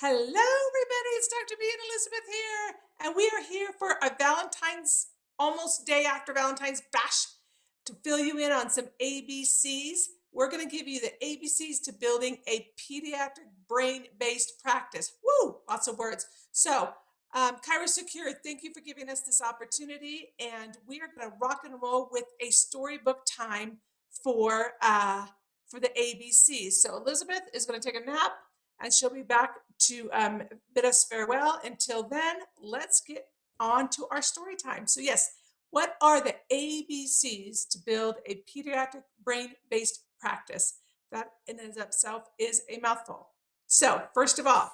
Hello, everybody. It's Dr. B and Elizabeth here, and we are here for a Valentine's, almost day after Valentine's bash to fill you in on some ABCs. We're going to give you the ABCs to building a pediatric brain-based practice. Woo! Lots of words. So, ChiroSecure, thank you for giving us this opportunity, and we are going to rock and roll with a storybook time for the ABCs. So Elizabeth is going to take a nap, and she'll be back to bid us farewell. Until then, let's get on to our story time. So yes, what are the ABCs to build a pediatric brain-based practice? That in and of itself is a mouthful. So first of all,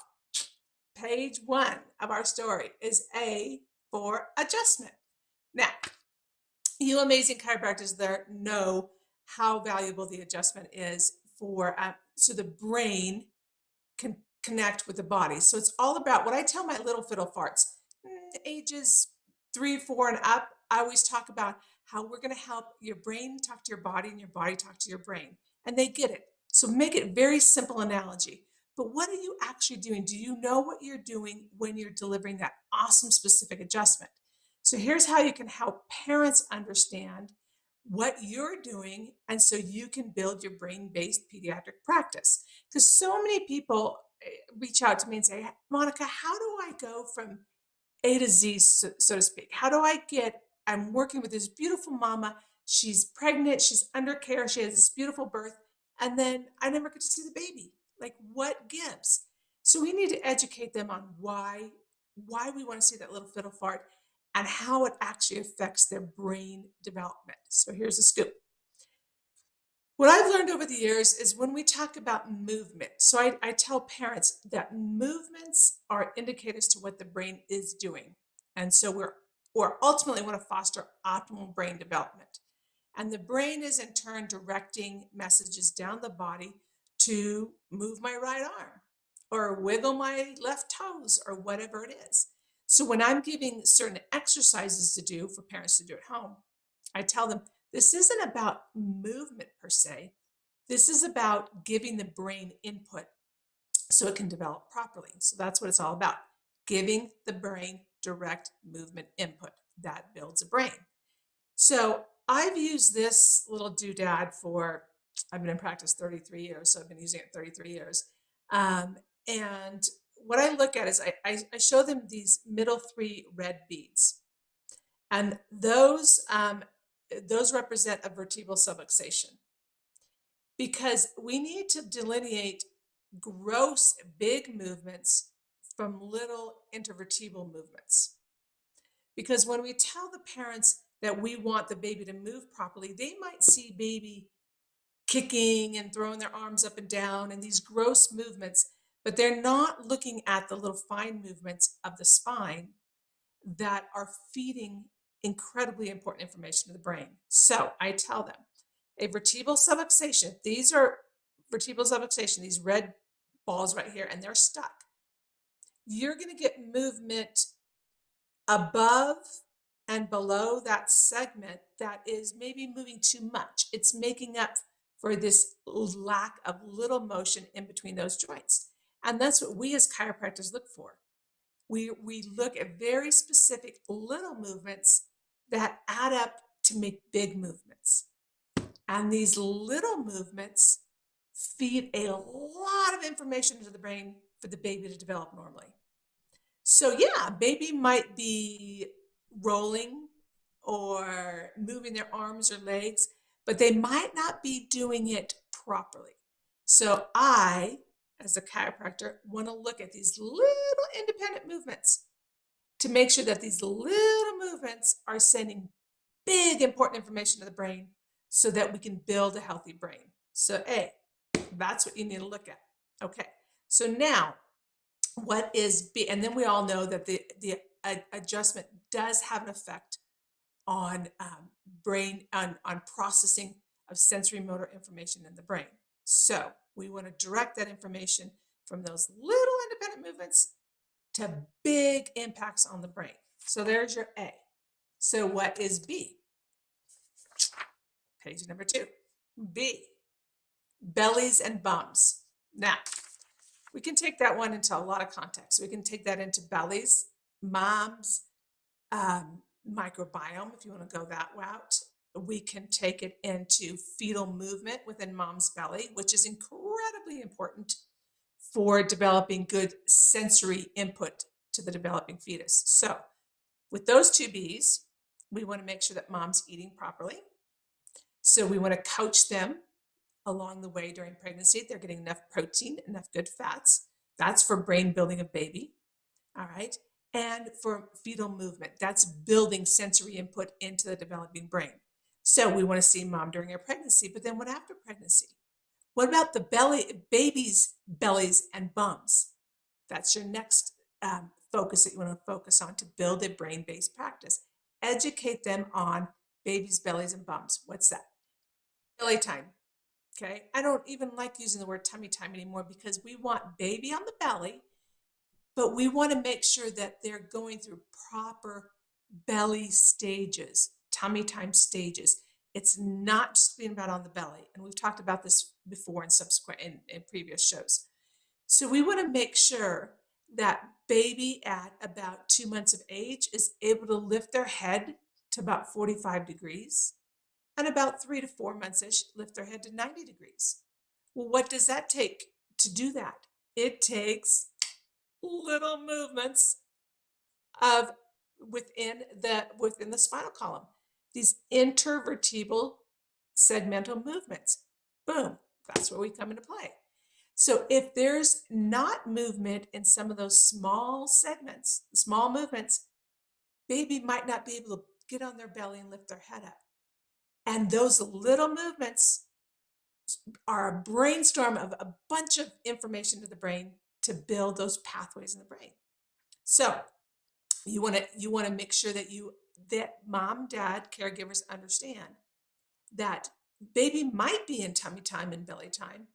page 1 of our story is A for adjustment. Now, you amazing chiropractors there know how valuable the adjustment is for so the brain can connect with the body. So it's all about what I tell my little fiddle farts, ages 3, 4, and up. I always talk about how we're going to help your brain talk to your body and your body talk to your brain. And they get it. So make it very simple analogy. But what are you actually doing? Do you know what you're doing when you're delivering that awesome specific adjustment? So here's how you can help parents understand what you're doing, and so you can build your brain-based pediatric practice. Because so many people reach out to me and say, Monika, how do I go from A to Z, so to speak? How do I I'm working with this beautiful mama, she's pregnant, she's under care, she has this beautiful birth, and then I never get to see the baby. Like, what gives? So we need to educate them on why we want to see that little fiddle fart and how it actually affects their brain development. So here's a scoop. What I've learned over the years is when we talk about movement, so I tell parents that movements are indicators to what the brain is doing. And so we're ultimately want to foster optimal brain development. And the brain is in turn directing messages down the body to move my right arm or wiggle my left toes or whatever it is. So when I'm giving certain exercises to do for parents to do at home, I tell them this isn't about movement per se. This is about giving the brain input so it can develop properly. So that's what it's all about, giving the brain direct movement input. That builds a brain. So I've used this little doodad I've been in practice 33 years, so I've been using it 33 years. And what I look at is I show them these middle 3 red beads. And those represent a vertebral subluxation, because we need to delineate gross big movements from little intervertebral movements. Because when we tell the parents that we want the baby to move properly, they might see baby kicking and throwing their arms up and down and these gross movements, but they're not looking at the little fine movements of the spine that are feeding incredibly important information to the brain. So I tell them a vertebral subluxation, these are vertebral subluxation, these red balls right here, and they're stuck. You're going to get movement above and below that segment that is maybe moving too much. It's making up for this lack of little motion in between those joints. And that's what we as chiropractors look for. We look at very specific little movements that add up to make big movements. And these little movements feed a lot of information into the brain for the baby to develop normally. So yeah, baby might be rolling or moving their arms or legs, but they might not be doing it properly. So I, as a chiropractor, want to look at these little independent movements to make sure that these little movements are sending big important information to the brain so that we can build a healthy brain. So A, that's what you need to look at. Okay, so now what is B? And then we all know that the adjustment does have an effect on brain, on processing of sensory motor information in the brain. So we want to direct that information from those little independent movements to big impacts on the brain. So there's your A. So what is B? Page number 2. B, bellies and bums. Now, We can take that one into a lot of context. We can take that into bellies, moms, microbiome, if you want to go that route. We can take it into fetal movement within mom's belly, which is incredibly important for developing good sensory input to the developing fetus. So with those two B's, we want to make sure that mom's eating properly. So we want to coach them along the way during pregnancy. They're getting enough protein, enough good fats. That's for brain building of baby. All right. And for fetal movement, that's building sensory input into the developing brain. So we want to see mom during her pregnancy, but then what after pregnancy? What about the baby's bellies and bums? That's your next focus that you want to focus on to build a brain-based practice. Educate them on babies' bellies and bums. What's that? Belly time. Okay. I don't even like using the word tummy time anymore because we want baby on the belly, but we want to make sure that they're going through proper belly stages, tummy time stages. It's not just being about on the belly. And we've talked about this before in previous shows. So we want to make sure that baby at about 2 months of age is able to lift their head to about 45 degrees and about 3 to 4 months-ish lift their head to 90 degrees. Well, what does that take to do that? It takes little movements of within the spinal column, these intervertebral segmental movements. Boom, that's where we come into play. So if there's not movement in some of those small segments, small movements, baby might not be able to get on their belly and lift their head up. And those little movements are a brainstorm of a bunch of information to the brain to build those pathways in the brain. So you want to make sure that mom, dad, caregivers understand that baby might be in tummy time and belly time,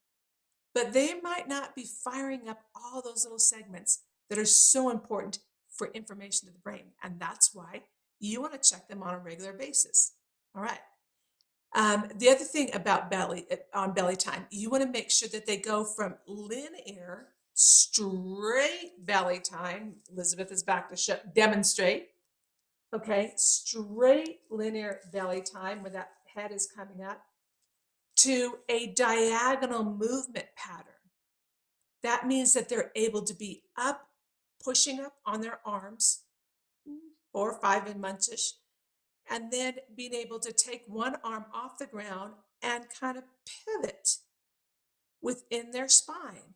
but they might not be firing up all those little segments that are so important for information to the brain. And that's why you want to check them on a regular basis. All right. The other thing about belly time, you want to make sure that they go from linear, straight belly time. Elizabeth is back to demonstrate. Okay, straight linear belly time where that head is coming up to a diagonal movement pattern. That means that they're able to be up, pushing up on their arms, 4 or 5 months-ish, and then being able to take one arm off the ground and kind of pivot within their spine.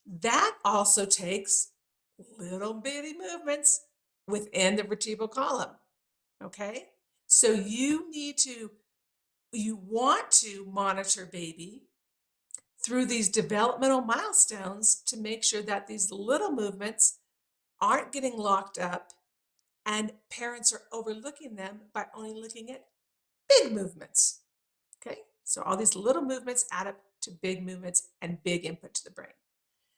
That also takes little bitty movements within the vertebral column. Okay? So you want to monitor baby through these developmental milestones to make sure that these little movements aren't getting locked up and parents are overlooking them by only looking at big movements. Okay, so all these little movements add up to big movements and big input to the brain.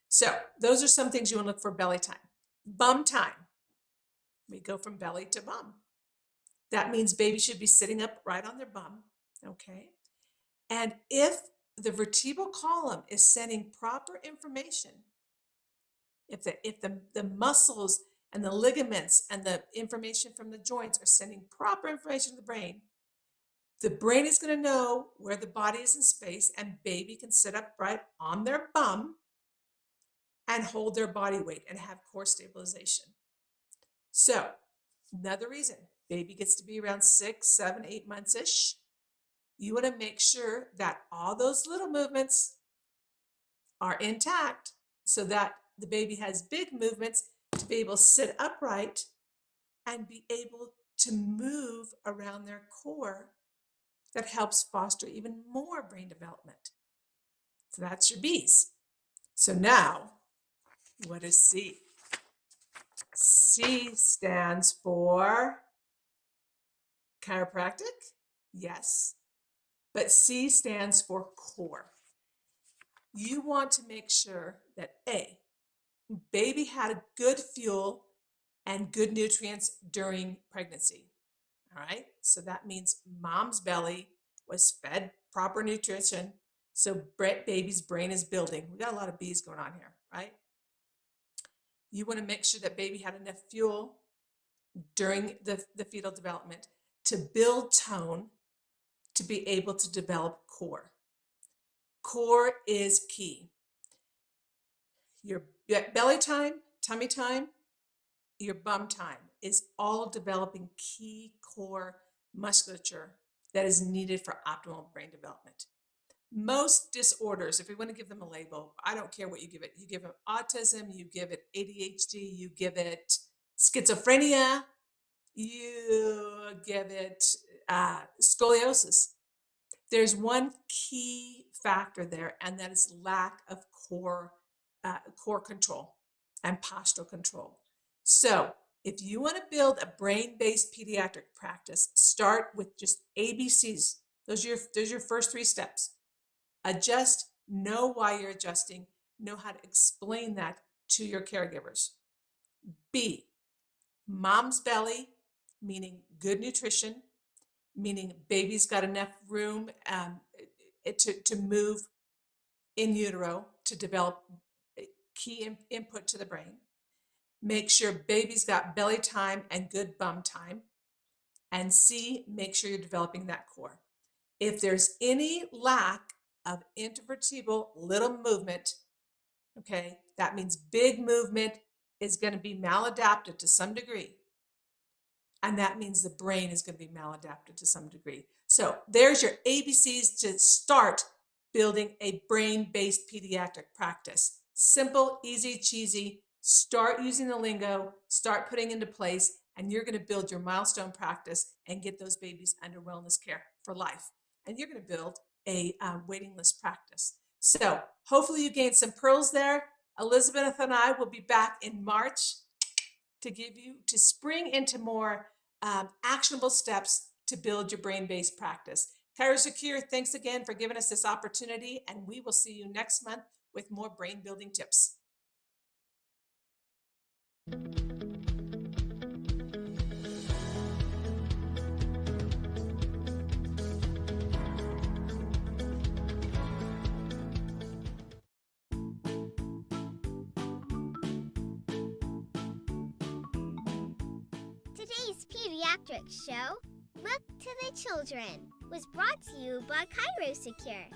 So those are some things you want to look for. Belly time. Bum time. We go from belly to bum. That means baby should be sitting up right on their bum. Okay, and if the vertebral column is sending proper information, if the muscles and the ligaments and the information from the joints are sending proper information to the brain is going to know where the body is in space, and baby can sit upright on their bum and hold their body weight and have core stabilization. So another reason baby gets to be around 6, 7, 8 months-ish, you want to make sure that all those little movements are intact so that the baby has big movements to be able to sit upright and be able to move around their core. That helps foster even more brain development. So that's your B's. So now, what is C? C stands for chiropractic, yes, but C stands for core. You want to make sure that A, baby had a good fuel and good nutrients during pregnancy. All right, so that means mom's belly was fed proper nutrition, so baby's brain is building. We got a lot of B's going on here, right? You want to make sure that baby had enough fuel during the fetal development to build tone to be able to develop core. Core is key. Your belly time, tummy time, your bum time is all developing key core musculature that is needed for optimal brain development. Most disorders, if we want to give them a label, I don't care what you give it. You give it autism, you give it ADHD, you give it schizophrenia, you give it scoliosis. There's one key factor there, and that is lack of core control and postural control. So if you want to build a brain-based pediatric practice, start with just ABCs. Those are your first 3 steps. Adjust, know why you're adjusting, know how to explain that to your caregivers. B, mom's belly, meaning good nutrition, meaning baby's got enough room to move in utero to develop key input to the brain. Make sure baby's got belly time and good bum time. And C, make sure you're developing that core. If there's any lack of intervertebral little movement, okay, that means big movement is going to be maladapted to some degree. And that means the brain is going to be maladapted to some degree. So there's your ABCs to start building a brain-based pediatric practice. Simple, easy, cheesy. Start using the lingo, start putting into place, and you're going to build your milestone practice and get those babies under wellness care for life. And you're going to build a waiting list practice. So hopefully you gained some pearls there. Elizabeth and I will be back in March to spring into more actionable steps to build your brain-based practice. ChiroSecure, thanks again for giving us this opportunity, and we will see you next month with more brain-building tips. Today's pediatric show, Look to the Children, was brought to you by ChiroSecure.